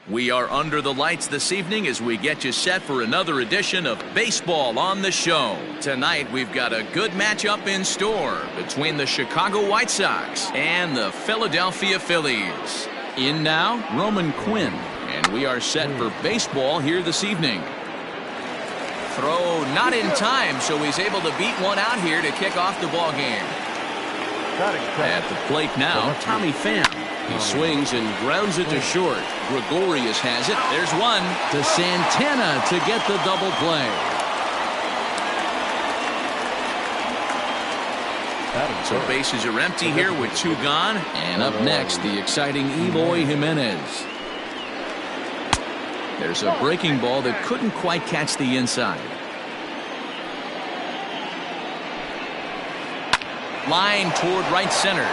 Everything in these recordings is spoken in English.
We are under the lights this evening as we get you set for another edition of Baseball on the Show. Tonight we've got a good matchup in store between the Chicago White Sox and the Philadelphia Phillies. In now, Roman Quinn, and we are set for baseball here this evening. Throw not in time, so he's able to beat one out here to kick off the ball game. At the plate now, Tommy Pham. He swings and grounds it to short. Gregorius has it. There's one to Santana to get the double play. So bases are empty here with two gone. And up next, the exciting Eloy Jimenez. There's a breaking ball that couldn't quite catch the inside. Line toward right center.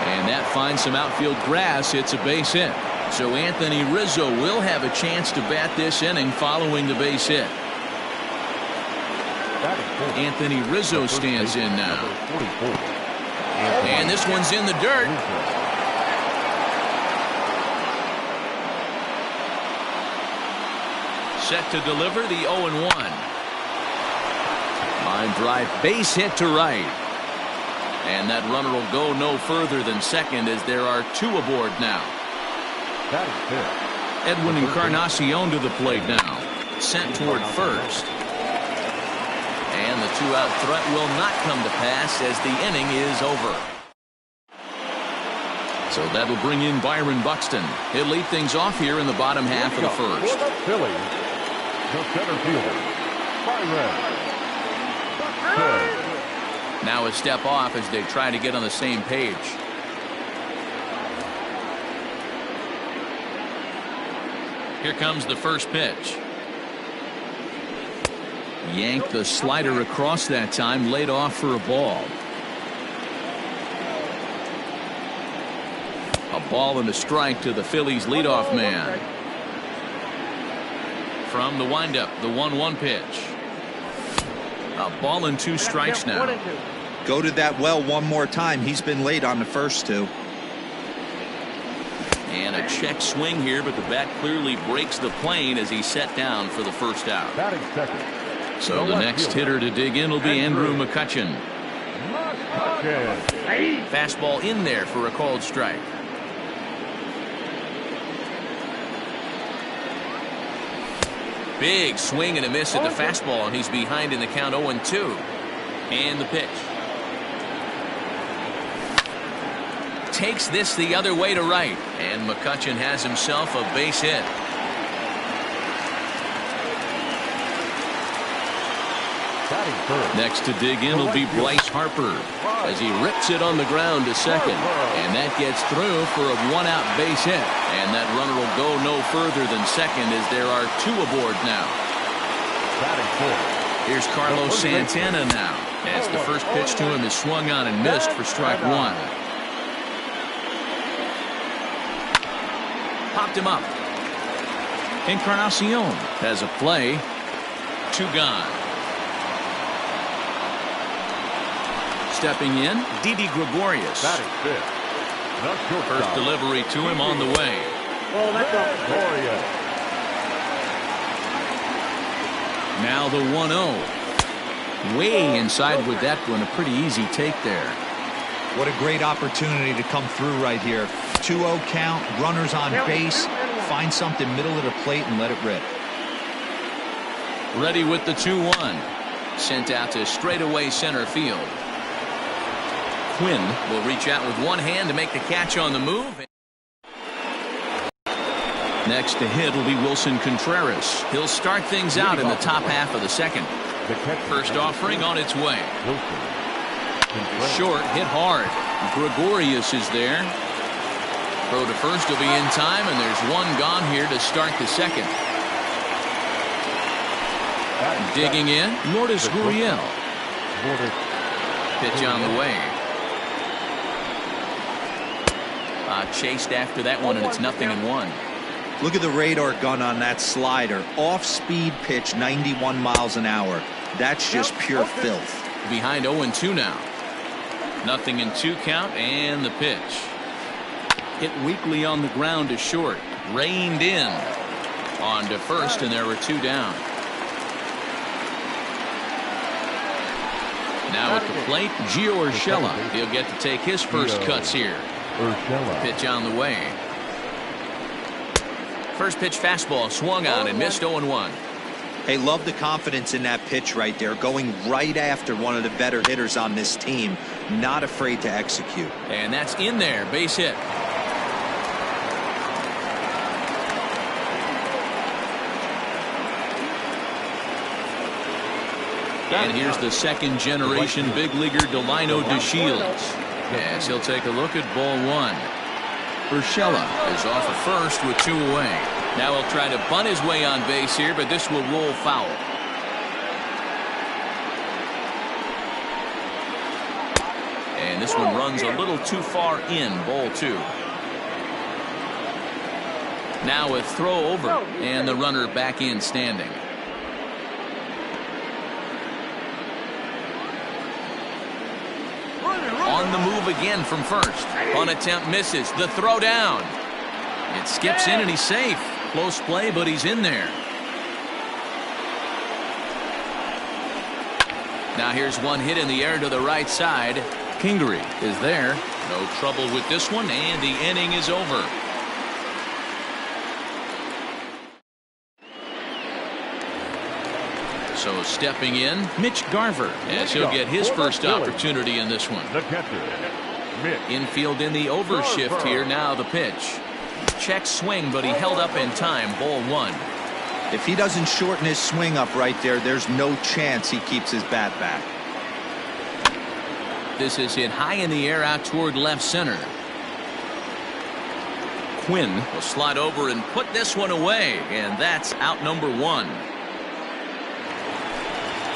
And that finds some outfield grass. It's a base hit. So Anthony Rizzo will have a chance to bat this inning following the base hit. Anthony Rizzo stands in now. And this one's in the dirt. Set to deliver the 0-1. Line drive base hit to right. And that runner will go no further than second as there are two aboard now. Edwin Encarnacion to the plate now. Sent toward first. And the two-out threat will not come to pass as the inning is over. So that'll bring in Byron Buxton. He'll lead things off here in the bottom half of the first. The center fielder, Byron. Now a step off as they try to get on the same page. Here comes the first pitch. Yanked the slider across that time, laid off for a ball. A ball and a strike to the Phillies leadoff man. From the windup, the 1-1 pitch. A ball and two strikes now. Go to that well one more time. He's been late on the first two. And a check swing here, but the bat clearly breaks the plane as he's set down for the first out. So the next hitter to dig in will be Andrew McCutchen. Fastball in there for a called strike. Big swing and a miss at the fastball, and he's behind in the count 0-2. And the pitch. Takes this the other way to right, and McCutchen has himself a base hit. Next to dig in will be Bryce Harper as he rips it on the ground to second, and that gets through for a one-out base hit, and that runner will go no further than second as there are two aboard now. Here's Carlos Santana now as the first pitch to him is swung on and missed for strike one. Popped him up. Encarnacion has a play. Two gone. Stepping in, Didi Gregorius. First delivery to him on the way. Now the 1-0. Way inside with that one. A pretty easy take there. What a great opportunity to come through right here. 2-0 count, runners on base. Find something middle of the plate and let it rip. Ready with the 2-1. Sent out to straightaway center field. Quinn will reach out with one hand to make the catch on the move. Next to hit will be Wilson Contreras. He'll start things out in the top half of the second. First offering on its way. Short, hit hard. Gregorius is there. Throw to first will be in time, and there's one gone here to start the second. Digging in, Lourdes Gurriel. Pitch on the way. Chased after that one, and it's 0-1. Look at the radar gun on that slider. Off-speed pitch, 91 miles an hour. That's just pure filth. Behind 0-2 now. 0-2 count, and the pitch. Hit weakly on the ground to short. reined in. On to first, and there were 2 down. Now at the plate, Gio Urshela. He'll get to take his first cuts here. Pitch on the way. First pitch fastball swung on and missed 0-1. Hey, love the confidence in that pitch right there. Going right after one of the better hitters on this team. Not afraid to execute. And that's in there. Base hit. And here's the second generation big leaguer Delino DeShields. Yes, he'll take a look at ball 1. Urshela is off at first with 2 away. Now he'll try to bunt his way on base here, but this will roll foul. And this one runs a little too far in, ball 2. Now a throw over, and the runner back in standing. On the move again from first. Bunt attempt misses. The throw down. It skips in and he's safe. Close play, but he's in there. Now here's one hit in the air to the right side. Kingery is there. No trouble with this one, and the inning is over. So stepping in, Mitch Garver, as he'll get his first opportunity in this one. Infield in the overshift here. Now the pitch. Check swing, but he held up in time. Ball 1. If he doesn't shorten his swing up right there, there's no chance he keeps his bat back. This is hit high in the air out toward left center. Quinn will slide over and put this one away, and that's out number 1.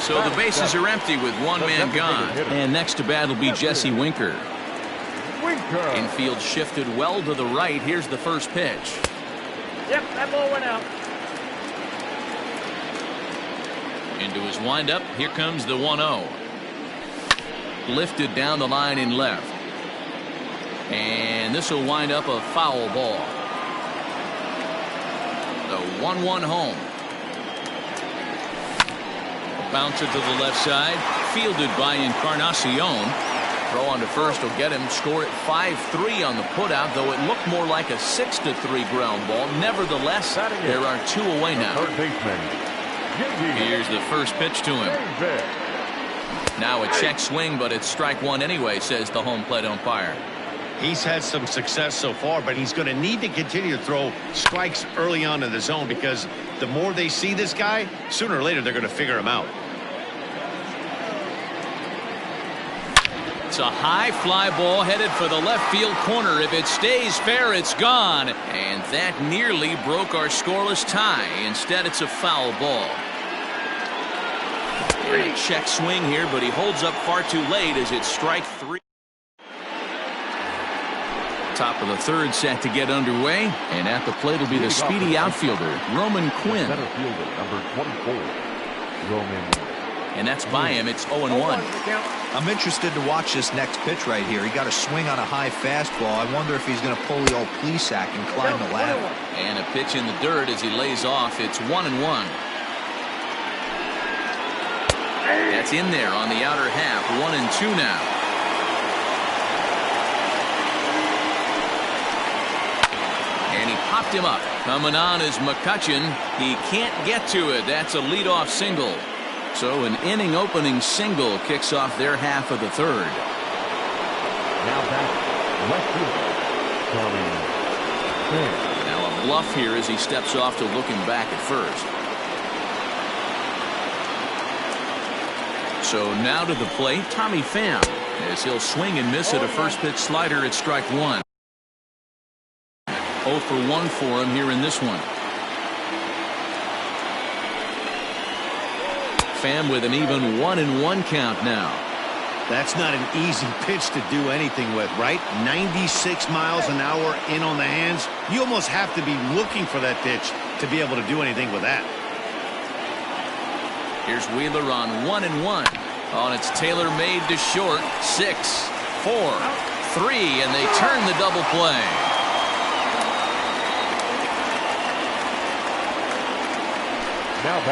So the bases are empty with 1 man gone. And next to bat will be Jesse Winker. Infield shifted well to the right. Here's the first pitch. Yep, that ball went out. Into his windup. Here comes the 1-0. Lifted down the line in left. And this will wind up a foul ball. The 1-1 home. Bouncer to the left side. Fielded by Encarnacion. Throw on to first will get him. Score at 5-3 on the putout, though it looked more like a 6-3 ground ball. Nevertheless, there are 2 away now. Here's the first pitch to him. Now a check swing, but it's strike 1 anyway, says the home plate umpire. He's had some success so far, but he's going to need to continue to throw strikes early on in the zone, because the more they see this guy, sooner or later they're going to figure him out. It's a high fly ball headed for the left field corner. If it stays fair, it's gone. And that nearly broke our scoreless tie. Instead, it's a foul ball. A check swing here, but he holds up far too late as it's strike 3. Top of the third set to get underway, and at the plate will be the speedy outfielder Roman Quinn. Center fielder, number 24, Roman. And that's by him. It's 0-1. I'm interested to watch this next pitch right here. He got a swing on a high fastball. I wonder if he's going to pull the old Plesac and climb the ladder. And a pitch in the dirt as he lays off. It's 1-1. That's in there on the outer half. 1-2 now. And he popped him up. Coming on is McCutcheon. He can't get to it. That's a leadoff single. So an inning opening single kicks off their half of the third. Now back, left field, Now a bluff here as he steps off to looking back at first. So now to the plate, Tommy Pham, as he'll swing and miss at a first pitch slider at strike 1. 0 for 1 for him here in this one. Pham with an even 1-1 count now. That's not an easy pitch to do anything with, right? 96 miles an hour in on the hands. You almost have to be looking for that pitch to be able to do anything with that. Here's Wheeler on 1-1. On it's Taylor made to short. 6, 4, 3, and they turn the double play.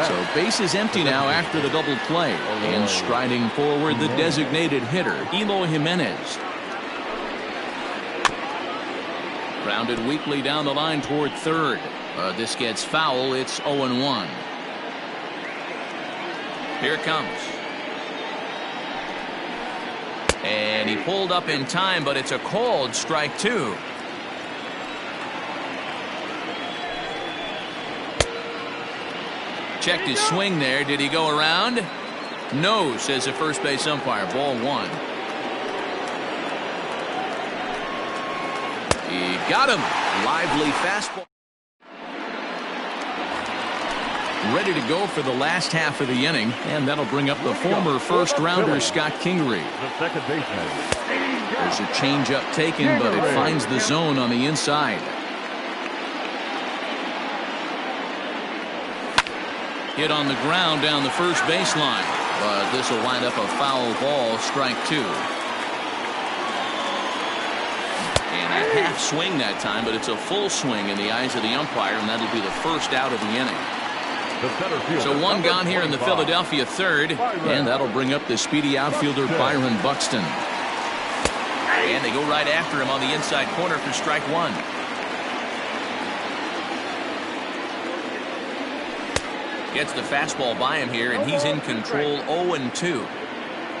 So base is empty now after the double play. And striding forward, the designated hitter, Eloy Jimenez. Grounded weakly down the line toward third. This gets foul. It's 0-1. Here it comes. And he pulled up in time, but it's a called strike two. Checked his swing there. Did he go around? No, says the first base umpire. Ball one. He got him. Lively fastball. Ready to go for the last half of the inning, and that'll bring up the former first-rounder Scott Kingery. The second baseman. There's a changeup taken, but it finds the zone on the inside. Hit on the ground down the first baseline, but this will wind up a foul ball, strike two. And a half swing that time, but it's a full swing in the eyes of the umpire, and that'll be the first out of the inning. So one gone here in the Philadelphia third, and that'll bring up the speedy outfielder Byron Buxton. And they go right after him on the inside corner for strike one. Gets the fastball by him here, and he's in control. 0-2.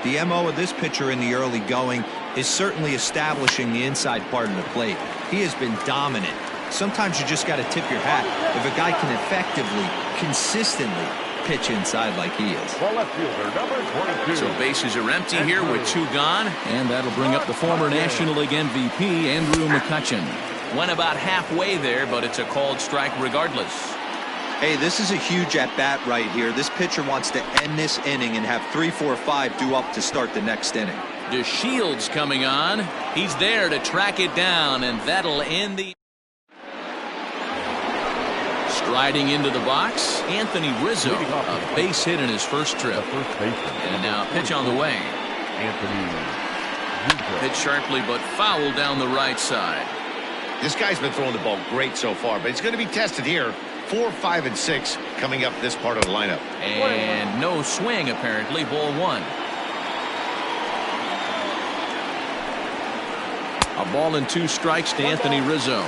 The MO of this pitcher in the early going is certainly establishing the inside part of the plate. He has been dominant. Sometimes you just got to tip your hat if a guy can effectively, consistently pitch inside like he is. The left fielder, number 22. So bases are empty here with two gone, and that'll bring up the former National League MVP, Andrew McCutchen. Went about halfway there, but it's a called strike regardless. Hey, this is a huge at-bat right here. This pitcher wants to end this inning and have 3, 4, 5 due up to start the next inning. DeShields coming on. He's there to track it down, and that'll end the... Striding into the box, Anthony Rizzo, a base hit in his first trip. And now pitch on the way. Hit sharply but foul down the right side. This guy's been throwing the ball great so far, but he's going to be tested here. 4, 5, and 6 coming up this part of the lineup. And no swing, apparently. Ball one. A ball and 2 strikes to Anthony Rizzo.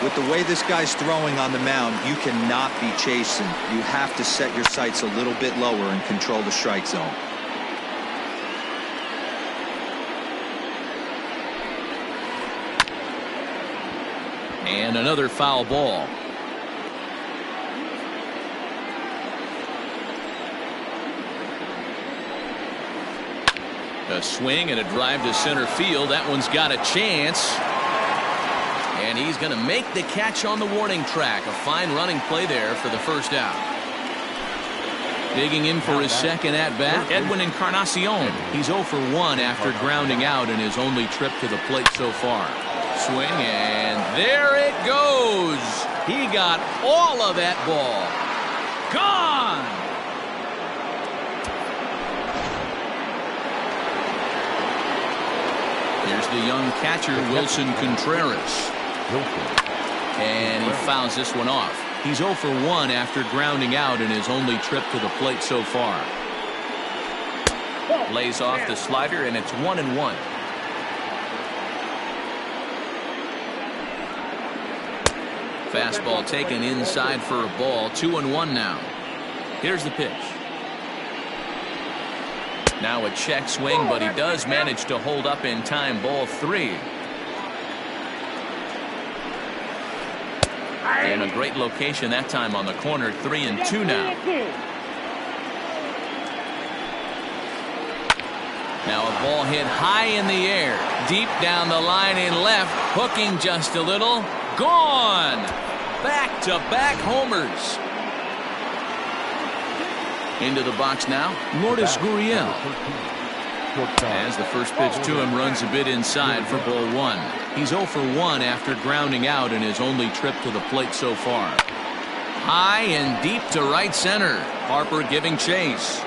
With the way this guy's throwing on the mound, you cannot be chasing. You have to set your sights a little bit lower and control the strike zone. And another foul ball. A swing and a drive to center field. That one's got a chance. And he's going to make the catch on the warning track. A fine running play there for the first out. Digging in for his second at-bat, Edwin Encarnacion. He's 0 for 1 after grounding out in his only trip to the plate so far. Swing, and there it goes. He got all of that ball. Gone! Here's the young catcher, Wilson Contreras. And he fouls this one off. He's 0 for 1 after grounding out in his only trip to the plate so far. Lays off the slider, and it's 1-1. Fastball taken inside for a ball. 2-1 now. Here's the pitch. Now a check swing, but he does manage to hold up in time. Ball 3. And a great location that time on the corner. 3-2 now. Now a ball hit high in the air, deep down the line in left, hooking just a little. Gone! Back-to-back homers. Into the box now, Lourdes Gurriel. As the first pitch to him runs a bit inside for ball 1. He's 0 for 1 after grounding out in his only trip to the plate so far. High and deep to right center. Harper giving chase.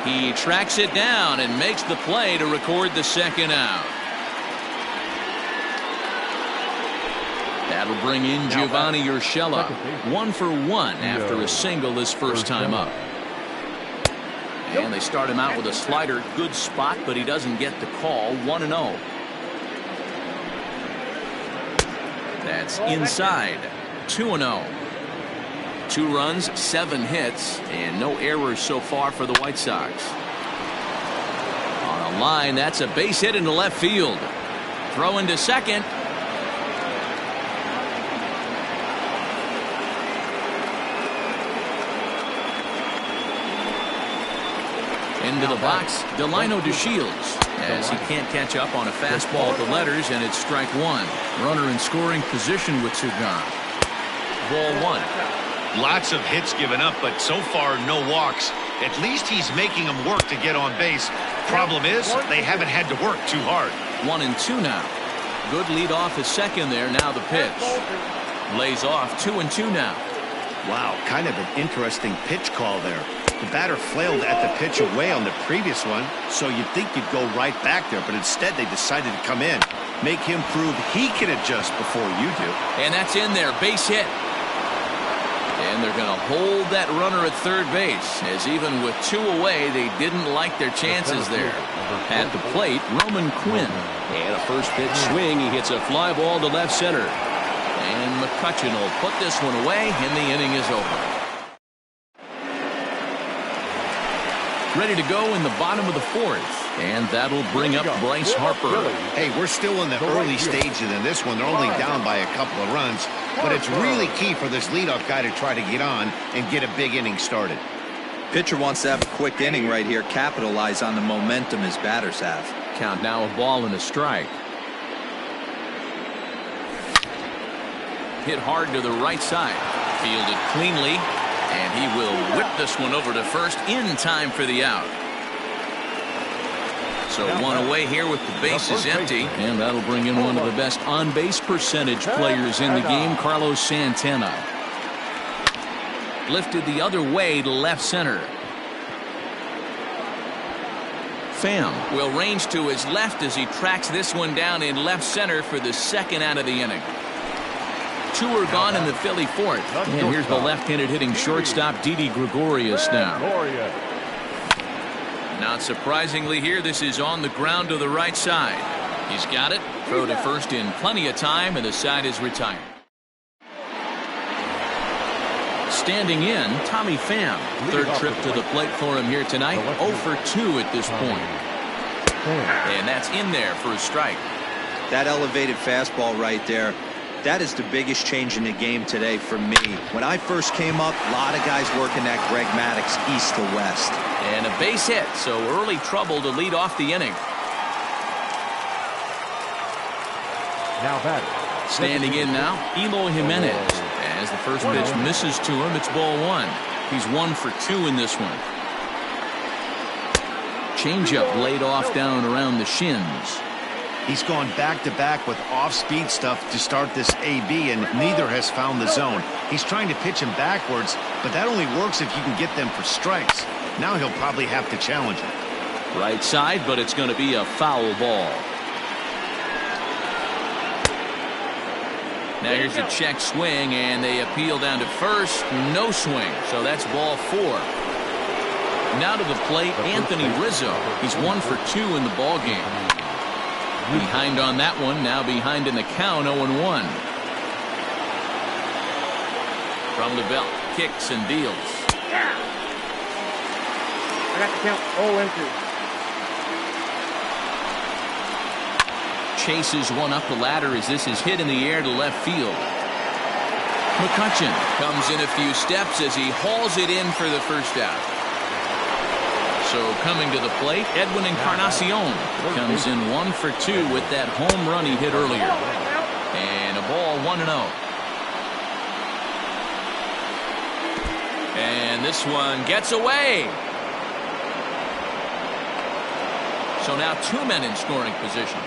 He tracks it down and makes the play to record the second out. That'll bring in Giovanni Urshela. 1 for 1 after a single his first time up. And they start him out with a slider. Good spot, but he doesn't get the call. 1-0. That's inside. 2-0. 2 runs, 7 hits, and no errors so far for the White Sox. On a line, that's a base hit into left field. Throw into second. Into the box, Delino DeShields, as he can't catch up on a fastball at the letters, and it's strike 1. Runner in scoring position with Sugan. Ball 1. Lots of hits given up, but so far no walks. At least he's making them work to get on base. Problem is, they haven't had to work too hard. 1-2 now. Good lead off his second there. Now the pitch. Lays off. 2-2 now. Wow, kind of an interesting pitch call there. The batter flailed at the pitch away on the previous one, so you'd think you'd go right back there, but instead they decided to come in. Make him prove he can adjust before you do. And that's in there. Base hit. And they're going to hold that runner at third base, as even with 2 away, they didn't like their chances there. At the plate, Roman Quinn. And a first pitch swing. He hits a fly ball to left center. And McCutchen will put this one away, and the inning is over. Ready to go in the bottom of the 4th. And that'll bring up Bryce Harper. Hey, we're still in the early stages in this one. They're only down by a couple of runs. But it's really key for this leadoff guy to try to get on and get a big inning started. Pitcher wants to have a quick inning right here. Capitalize on the momentum his batters have. Count now a ball and a strike. Hit hard to the right side. Fielded cleanly. And he will whip this one over to first in time for the out. So 1 away here with the bases empty. And that'll bring in one of the best on-base percentage players in the game, Carlos Santana. Lifted the other way to left center. Pham will range to his left as he tracks this one down in left center for the second out of the inning. 2 are gone in the Philly 4th. And here's the left-handed hitting shortstop, Didi Gregorius now. Not surprisingly here, this is on the ground to the right side. He's got it. Throw to first in plenty of time, and the side is retired. Standing in, Tommy Pham. Third trip to the plate for him here tonight. 0 for 2 at this point. And that's in there for a strike. That elevated fastball right there. That is the biggest change in the game today for me. When I first came up, a lot of guys working that Greg Maddux east to west. And a base hit, so early trouble to lead off the inning. Now batting. Standing in now, Eloy Jimenez. As the first pitch misses to him, it's ball 1. He's 1 for 2 in this one. Changeup laid off down around the shins. He's gone back-to-back with off-speed stuff to start this AB, and neither has found the zone. He's trying to pitch him backwards, but that only works if you can get them for strikes. Now he'll probably have to challenge him. Right side, but it's going to be a foul ball. Now here's a check swing, and they appeal down to first. No swing, so that's ball 4. Now to the plate, Anthony Rizzo. He's 1 for 2 in the ballgame. Behind on that one, now behind in the count, 0-1. From the belt, kicks and deals. I got the count 0-2. Chases one up the ladder as this is hit in the air to left field. McCutchen comes in a few steps as he hauls it in for the first out. So coming to the plate, Edwin Encarnacion comes in 1 for 2 with that home run he hit earlier. And a ball 1-0. And this one gets away. So now 2 men in scoring position.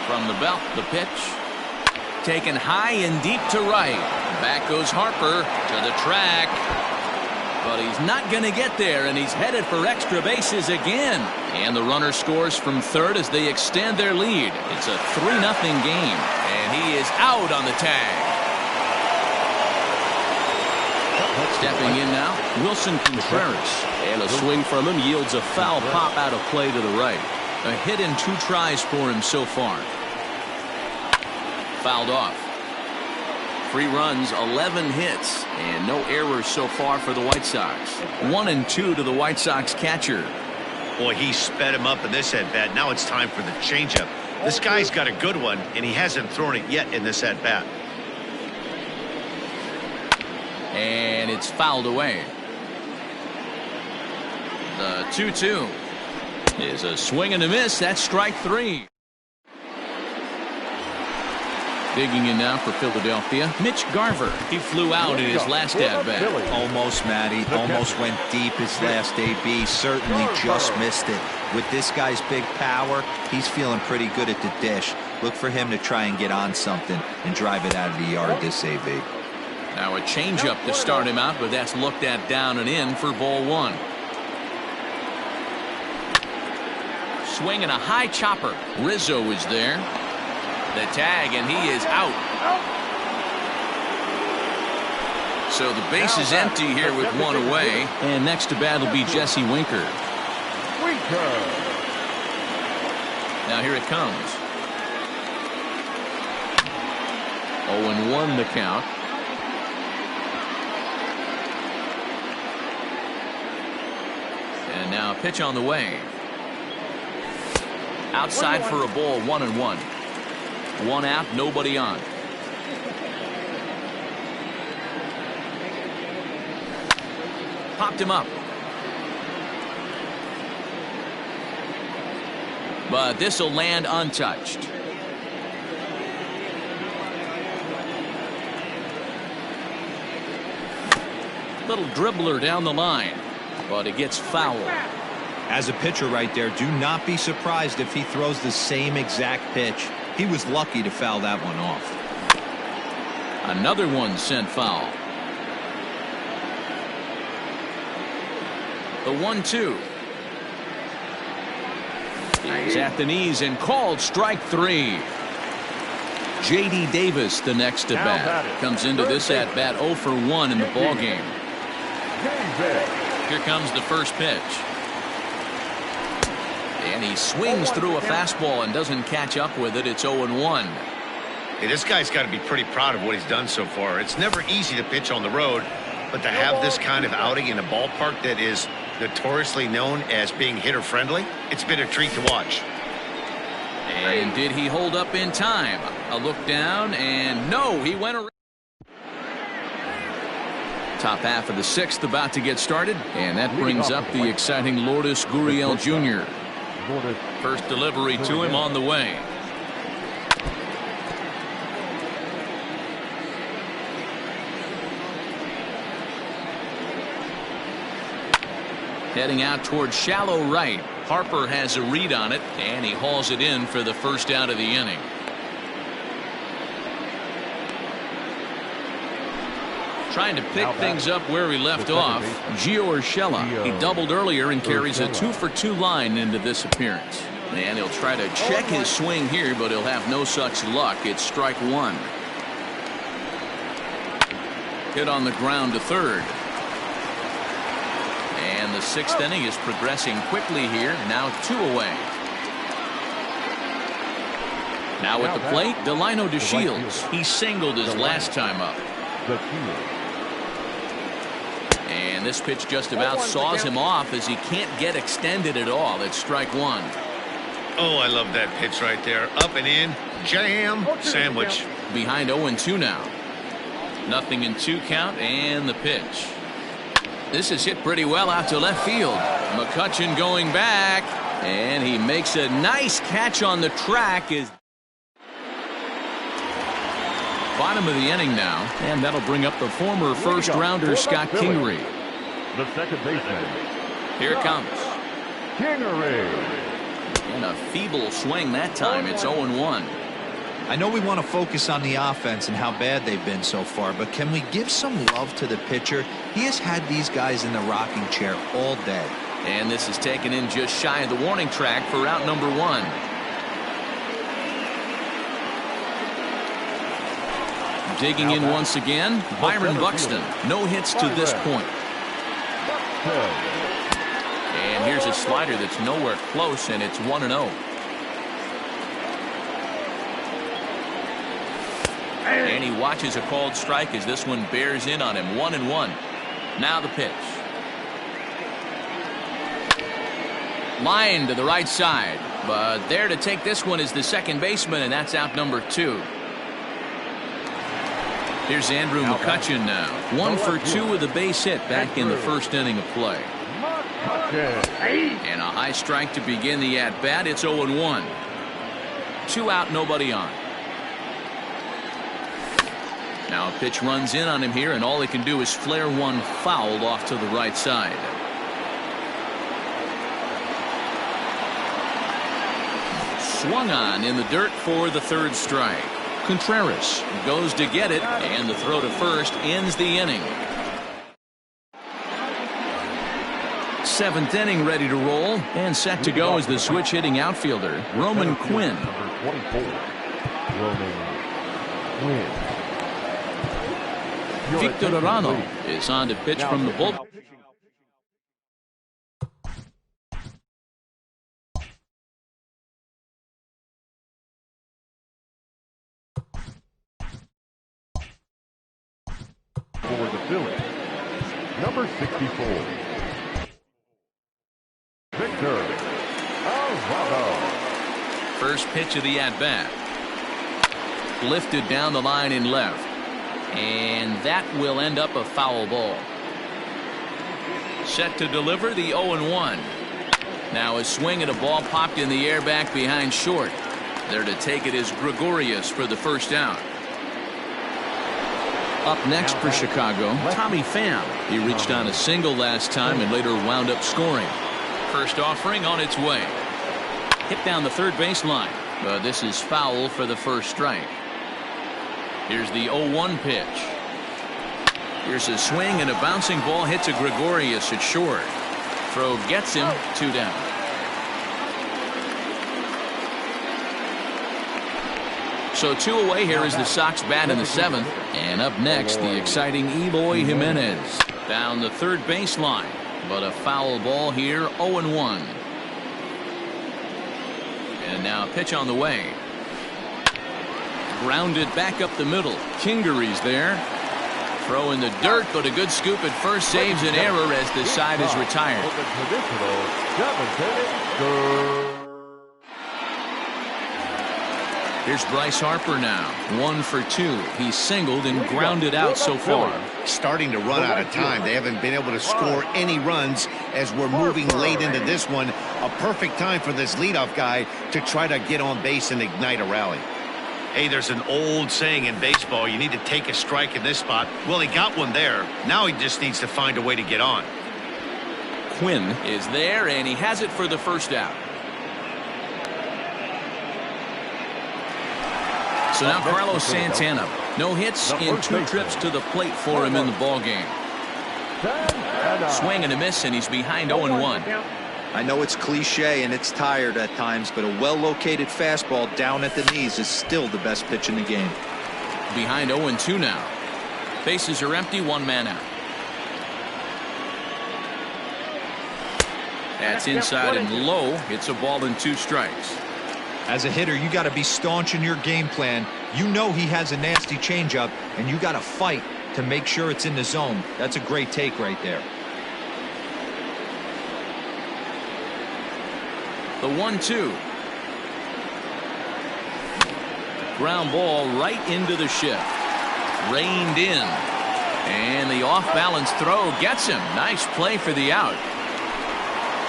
From the belt, the pitch. Taken high and deep to right. Back goes Harper to the track. But he's not going to get there, and he's headed for extra bases again. And the runner scores from third as they extend their lead. It's a 3-0 game, and he is out on the tag. Stepping in now, Wilson Contreras. And a swing from him yields a foul pop out of play to the right. A hit and 2 tries for him so far. Fouled off. 3 runs, 11 hits, and no errors so far for the White Sox. 1-2 to the White Sox catcher. Boy, he sped him up in this at-bat. Now it's time for the changeup. This guy's got a good one, and he hasn't thrown it yet in this at-bat. And it's fouled away. The 2-2 is a swing and a miss. That's strike 3. Digging in now for Philadelphia, Mitch Garver. He flew out in his last at-bat. Almost, Matty. Almost went deep his last AB. Certainly just missed it. With this guy's big power, he's feeling pretty good at the dish. Look for him to try and get on something and drive it out of the yard this AB. Now a changeup to start him out, but that's looked at down and in for ball 1. Swing and a high chopper. Rizzo is there. The tag, and he is out. So the base is empty here with 1 away. And next to bat will be Jesse Winker. Now here it comes. 0-1 the count. And now a pitch on the way. Outside for a ball, 1-1. 1 out, nobody on. Popped him up. But this will land untouched. Little dribbler down the line, but it gets fouled. As a pitcher right there, do not be surprised if he throws the same exact pitch. He was lucky to foul that one off. Another one sent foul. The 1-2. He's at the knees and called strike 3. J.D. Davis, the next at bat, comes into this at bat 0 for 1 in the ball game. Here comes the first pitch. And he swings through a fastball and doesn't catch up with it. It's 0-1. Hey, this guy's got to be pretty proud of what he's done so far. It's never easy to pitch on the road, but to have this kind of outing in a ballpark that is notoriously known as being hitter-friendly, it's been a treat to watch. And did he hold up in time? A look down, and no, he went around. Top half of the 6th about to get started, and that brings up the exciting Lourdes Gurriel Jr. First delivery to him on the way. Heading out towards shallow right. Harper has a read on it, and he hauls it in for the first out of the inning. Trying to pick things up where he left off. Gio Urshela. He doubled earlier and carries a 2-for-2 line into this appearance. And he'll try to check his swing here, but he'll have no such luck. It's strike 1. Hit on the ground to third. And the 6th inning is progressing quickly here. Now 2 away. Now at the plate, Delino DeShields. He singled his last time up. And this pitch just about saws him off as he can't get extended at all. It's strike 1. Oh, I love that pitch right there. Up and in. Jam. Sandwich. Behind 0-2 now. 0-2 count and the pitch. This is hit pretty well out to left field. McCutchen going back. And he makes a nice catch on the track. Bottom of the inning now, and that'll bring up the former first-rounder Scott Kingery. The second baseman. Here it comes. Kingery. And a feeble swing that time. It's 0-1. I know we want to focus on the offense and how bad they've been so far, but can we give some love to the pitcher? He has had these guys in the rocking chair all day. And this is taken in just shy of the warning track for out number 1. Digging in once again, Byron Buxton. No hits to this point. And here's a slider that's nowhere close, and it's 1-0. And he watches a called strike as this one bears in on him. 1-1. Now the pitch. Line to the right side. But there to take this one is the second baseman, and that's out number 2. Here's Andrew McCutchen now. 1 for 2 with a base hit back in the first inning of play. And a high strike to begin the at-bat. It's 0-1. 2 out, nobody on. Now a pitch runs in on him here, and all he can do is flare one foul off to the right side. Swung on in the dirt for the third strike. Contreras goes to get it, and the throw to first ends the inning. 7th inning ready to roll, and set to go is the switch hitting outfielder, Roman Quinn. Number 24, Roman Quinn. Victor Arano is on to pitch from the bullpen. For the Phillies, number 64, Victor Arano. First pitch of the at-bat. Lifted down the line in left. And that will end up a foul ball. Set to deliver the 0-1. Now a swing and a ball popped in the air back behind short. There to take it is Gregorius for the first out. Up next for Chicago, Tommy Pham. He reached on a single last time and later wound up scoring. First offering on its way. Hit down the third baseline, but this is foul for the first strike. Here's the 0-1 pitch. Here's a swing, and a bouncing ball hits a Gregorius at short. Throw gets him, 2 down. So 2 away. Here is the Sox bat in the 7th. And up next, the exciting Eloy Jimenez. Down the third baseline. But a foul ball here, 0-1. And now a pitch on the way. Grounded back up the middle. Kingery's there. Throw in the dirt, but a good scoop at first saves an error as the side is retired. Here's Bryce Harper now. 1 for 2. He's singled and grounded out so far. Starting to run out of time. They haven't been able to score any runs as we're moving late into this one. A perfect time for this leadoff guy to try to get on base and ignite a rally. Hey, there's an old saying in baseball, you need to take a strike in this spot. Well, he got one there. Now he just needs to find a way to get on. Quinn is there, and he has it for the first out. So now Carlos Santana. No hits in 2 trips to the plate for him in the ballgame. Swing and a miss, and he's behind 0-1. I know it's cliche and it's tired at times, but a well-located fastball down at the knees is still the best pitch in the game. Behind 0-2 now. Bases are empty, 1 man out. That's inside and low. It's a ball and 2 strikes. As a hitter, you got to be staunch in your game plan. You know he has a nasty changeup, and you got to fight to make sure it's in the zone. That's a great take right there. The 1-2. Ground ball right into the shift. Reined in. And the off-balance throw gets him. Nice play for the out.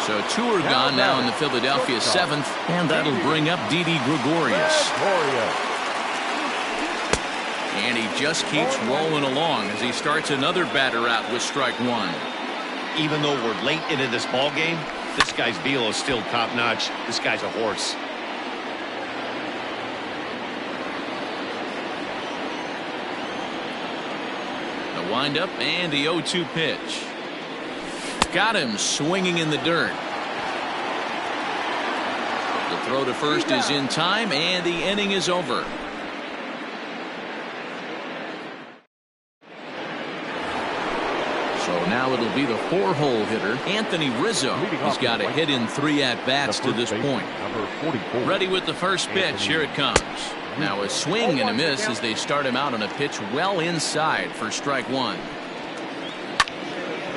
So 2 are gone now in the Philadelphia 7th. And that'll bring up Didi Gregorius. And he just keeps rolling along as he starts another batter out with strike 1. Even though we're late into this ball game, this guy's velo is still top-notch. This guy's a horse. windup and the 0-2 pitch. Got him swinging in the dirt. The throw to first is in time, and the inning is over. So now it'll be the 4-hole hitter, Anthony Rizzo. He's got a hit in 3 at-bats to this point. Ready with the first pitch. Here it comes. Now a swing and a miss as they start him out on a pitch well inside for strike 1.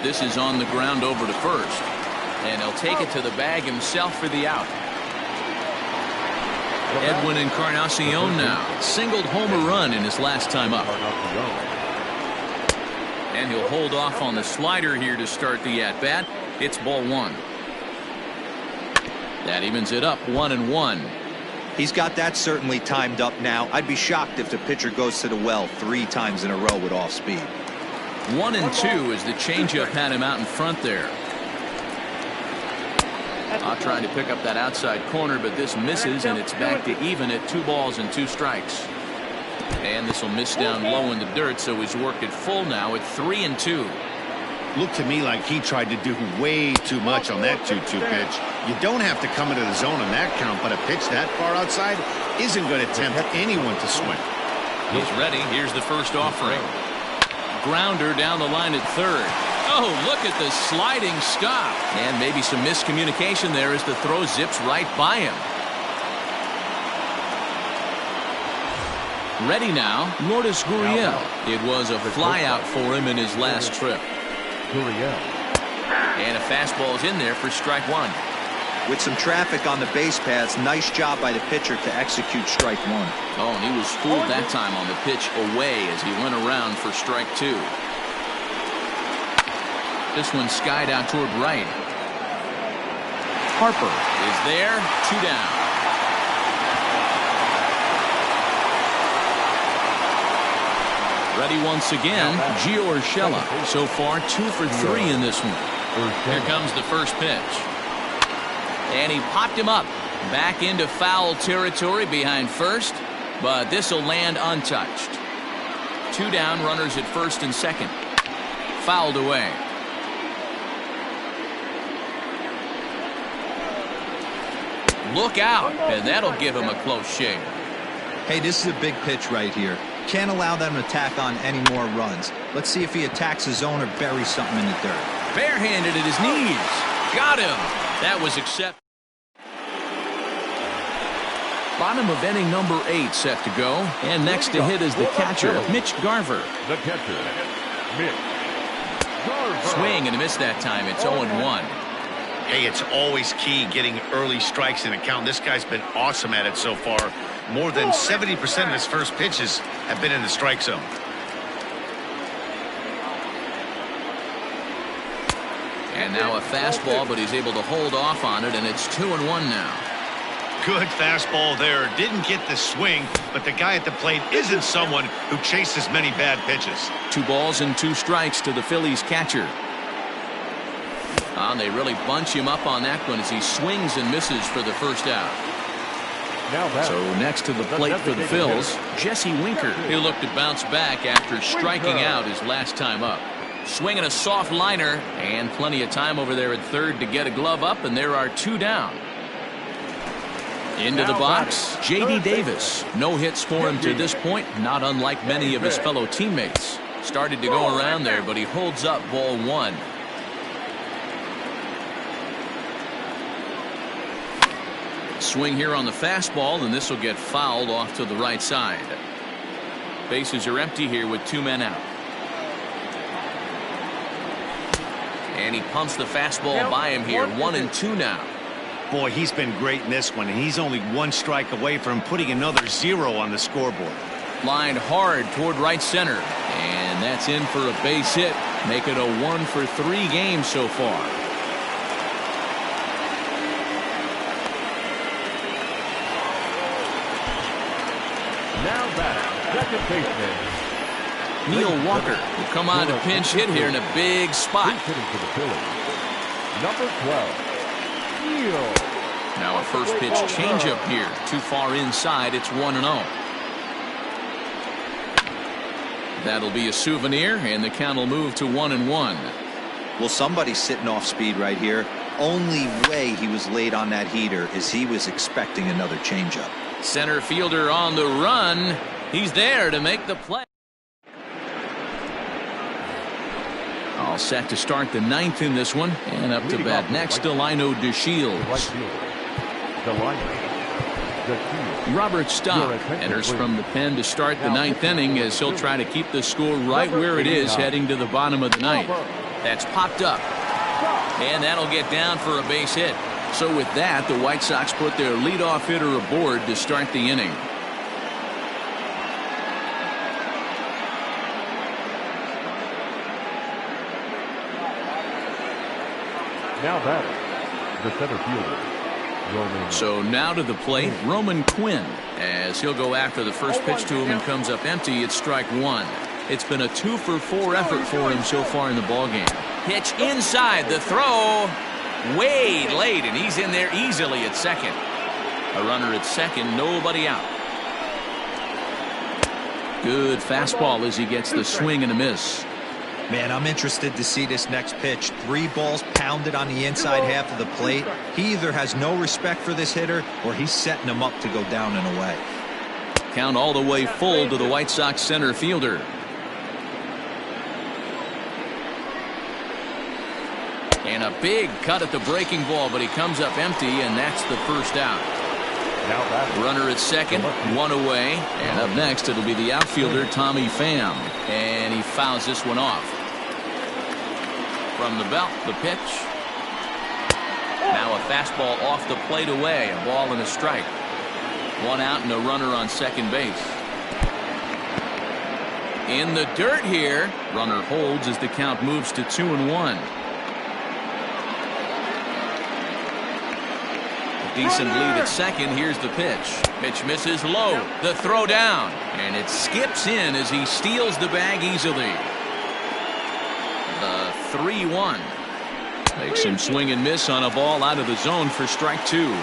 This is on the ground over to first, and he'll take it to the bag himself for the out. Edwin Encarnacion now singled home a run in his last time up. And he'll hold off on the slider here to start the at-bat. It's ball 1. That evens it up 1-1. He's got that certainly timed up now. I'd be shocked if the pitcher goes to the well 3 times in a row with off speed. 1-2 as the changeup had him out in front there. Trying to pick up that outside corner, but this misses, and it's back to even at 2 balls and 2 strikes. And this will miss down low in the dirt, so he's worked it full now at 3-2. Looked to me like he tried to do way too much on that 2-2 pitch. You don't have to come into the zone on that count, but a pitch that far outside isn't going to tempt anyone to swing. He's ready. Here's the first offering. Grounder down the line at third. Oh, look at the sliding stop. And maybe some miscommunication there as the throw zips right by him. Ready now, Lourdes Gurriel. It was a flyout for him in his last trip. And a fastball is in there for strike 1. With some traffic on the base paths, nice job by the pitcher to execute strike 1. Oh, and he was fooled that time on the pitch away as he went around for strike 2. This one skied out toward right. Harper is there, 2 down. Ready once again, Gio Urshela. So far 2 for 3 in this one. Here comes the first pitch. And he popped him up. Back into foul territory behind first, but this will land untouched. 2 down, runners at first and second. Fouled away. Look out, and that'll give him a close shave. Hey, this is a big pitch right here. Can't allow them to tack on any more runs. Let's see if he attacks his zone or buries something in the dirt. Barehanded at his knees. Got him. That was accepted. Bottom of inning number 8 set to go. And next to hit is the catcher, Mitch Garver. The catcher, Mitch Garver. Swing and a miss that time. It's 0-1. Hey, it's always key getting early strikes in a count. This guy's been awesome at it so far. More than 70% of his first pitches have been in the strike zone. And now a fastball, but he's able to hold off on it, and it's 2-1 now. Good fastball there. Didn't get the swing, but the guy at the plate isn't someone who chases many bad pitches. 2 balls and 2 strikes to the Phillies catcher. And they really bunch him up on that one as he swings and misses for the first out. So next to the plate for the Phils, Jesse Winker. He'll look to bounce back after striking out his last time up. Swinging a soft liner, and plenty of time over there at third to get a glove up, and there are 2 down. Into the box, J.D. Davis. No hits for him to this point, not unlike many of his fellow teammates. Started to go around there, but he holds up ball 1. Swing here on the fastball, and this will get fouled off to the right side. Bases are empty here with 2 men out. And he pumps the fastball by him here. 1-2 now. Boy, he's been great in this one, and he's only 1 strike away from putting another 0 on the scoreboard. Lined hard toward right center, and that's in for a base hit. Make it a 1 for 3 game so far. Now back, second baseman. Neil Walker will come on to pinch hit here in a big spot. Hitting for the Phillies. Number 12, Neil. Now a first pitch changeup here. Too far inside. It's 1-0. That'll be a souvenir, and the count will move to 1-1. Well, somebody's sitting off speed right here. Only way he was late on that heater is he was expecting another changeup. Center fielder on the run. He's there to make the play. All set to start the 9th in this one. And up to bat next, Delino DeShields. Robert Stock enters from the pen to start the 9th inning as he'll try to keep the score right where it is heading to the bottom of the 9th. That's popped up. And that'll get down for a base hit. So with that, the White Sox put their leadoff hitter aboard to start the inning. Now batting, the center fielder, Roman. So now to the plate, Roman Quinn, as he'll go after the first pitch to him and comes up empty. It's strike one. It's been a 2-for-4 effort for him so far in the ballgame. Pitch inside, the throw way late, and he's in there easily at second. A runner at second, nobody out. Good fastball as he gets the swing and a miss. Man, I'm interested to see this next pitch. 3 balls pounded on the inside half of the plate. He either has no respect for this hitter or he's setting him up to go down and away. Count all the way full to the White Sox center fielder. And a big cut at the breaking ball, but he comes up empty, and that's the first out. Runner at second, 1 away, and up next it'll be the outfielder Tommy Pham, and he fouls this one off. From the belt, the pitch. Now a fastball off the plate away, a ball and a strike. 1 out and a runner on second base. In the dirt here, runner holds as the count moves to 2-1. Decent lead at second. Here's the pitch. Pitch misses low. The throw down. And it skips in as he steals the bag easily. The 3-1. Makes him swing and miss on a ball out of the zone for strike 2.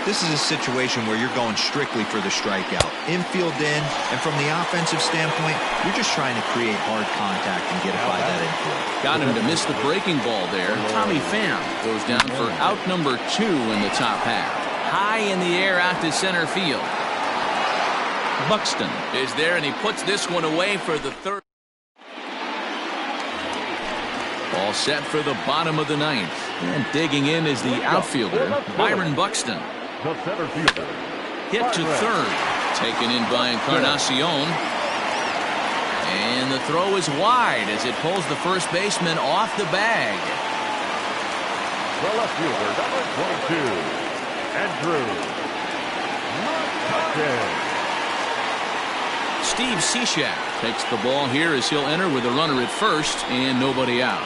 This is a situation where you're going strictly for the strikeout. Infield in, and from the offensive standpoint, you're just trying to create hard contact and get it by that infield. Got him to miss the breaking ball there. Tommy Pham goes down for out number 2 in the top half. High in the air out to center field. Buxton is there, and he puts this one away for the 3rd. All set for the bottom of the 9th. And digging in is the outfielder, Byron Buxton. The center fielder. Hit to third. Taken in by Encarnacion. And the throw is wide as it pulls the first baseman off the bag. The left fielder, number 22, Andrew McCutcheon. Steve Cishek takes the ball here as he'll enter with a runner at first and nobody out.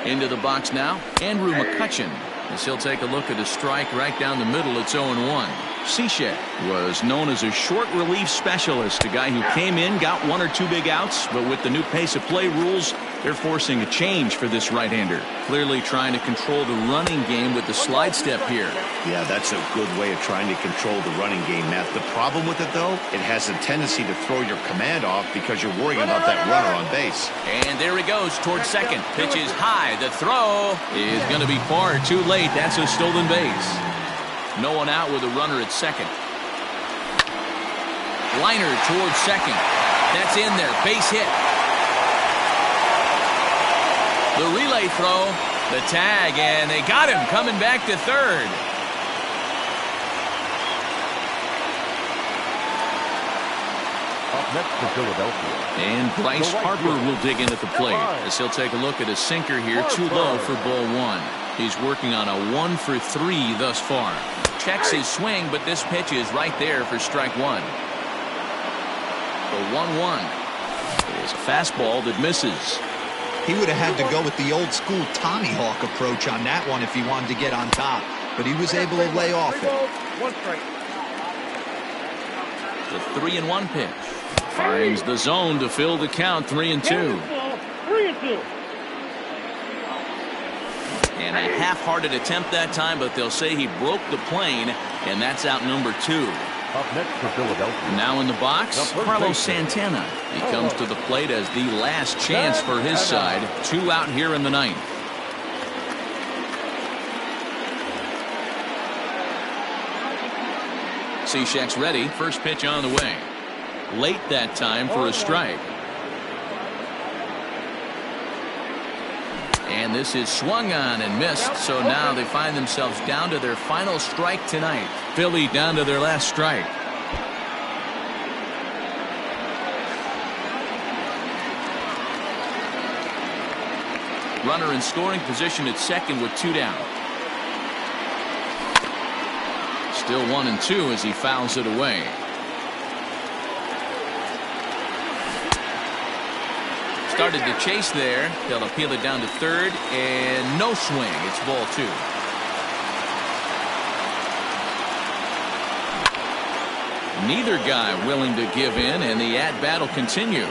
Into the box now, Andrew McCutcheon, as he'll take a look at a strike right down the middle. It's 0-1. Cishek was known as a short relief specialist, a guy who came in, got 1 or 2 big outs, but with the new pace of play rules, they're forcing a change for this right-hander. Clearly trying to control the running game with the slide step here. Yeah, that's a good way of trying to control the running game, Matt. The problem with it, though, it has a tendency to throw your command off because you're worrying about that runner on base. And there he goes towards second. Pitch is high. The throw is going to be far too late. That's a stolen base. No one out with a runner at second. Liner towards second. That's in there. Base hit. The relay throw, the tag, and they got him coming back to third. Up next to Philadelphia. And Bryce Harper will dig in at the plate as he'll take a look at a sinker here, too low for ball 1. He's working on a 1 for 3 thus far. Checks his swing, but this pitch is right there for strike 1. The 1-1 is a fastball that misses. He would have had to go with the old school Tommy Hawk approach on that one if he wanted to get on top, but he was able to lay off it. 1 strike. The 3-1 pitch finds the zone to fill the count. 3-2. 3-2. And a half-hearted attempt that time, but they'll say he broke the plane, and that's out number 2. Up next for Philadelphia. Now in the box, Carlos Santana. He comes to the plate as the last chance for his side. 2 out here in the 9th. Cishek's ready. First pitch on the way. Late that time for a strike. And this is swung on and missed, so now they find themselves down to their final strike tonight. Philly down to their last strike. Runner in scoring position at second with 2 down. Still 1-2 as he fouls it away. Started to chase there. They'll appeal it down to third, and no swing. It's ball 2. Neither guy willing to give in, and the at-bat will continue.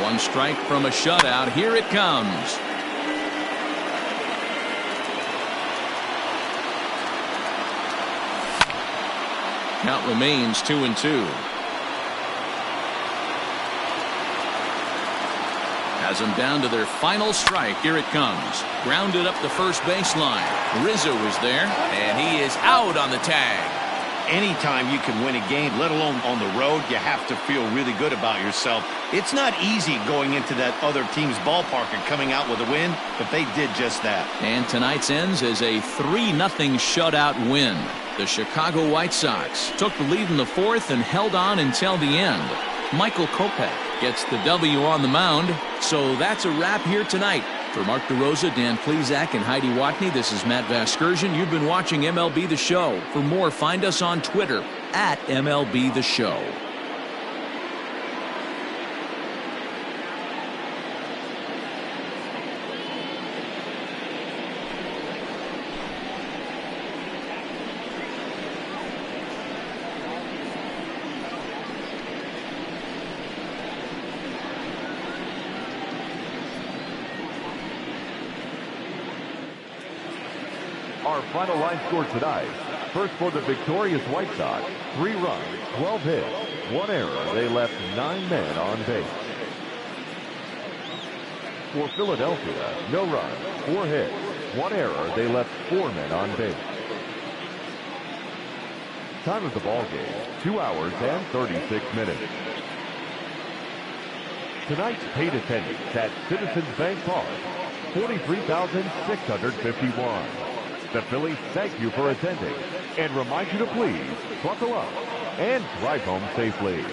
1 strike from a shutout. Here it comes. Count remains 2-2. Has them down to their final strike. Here it comes. Grounded up the first baseline. Rizzo is there, and he is out on the tag. Anytime you can win a game, let alone on the road, you have to feel really good about yourself. It's not easy going into that other team's ballpark and coming out with a win, but they did just that. And tonight's ends as a 3-0 shutout win. The Chicago White Sox took the lead in the 4th and held on until the end. Michael Kopech gets the W on the mound. So that's a wrap here tonight. For Mark DeRosa, Dan Plesac, and Heidi Watney, this is Matt Vasgersian. You've been watching MLB The Show. For more, find us on Twitter at MLB The Show. Our final line score tonight. First for the victorious White Sox, 3 runs, 12 hits, 1 error. They left 9 men on base. For Philadelphia, no runs, 4 hits, 1 error. They left 4 men on base. Time of the ball game, 2 hours and 36 minutes. Tonight's paid attendance at Citizens Bank Park, 43,651. The Phillies thank you for attending and remind you to please buckle up and drive home safely.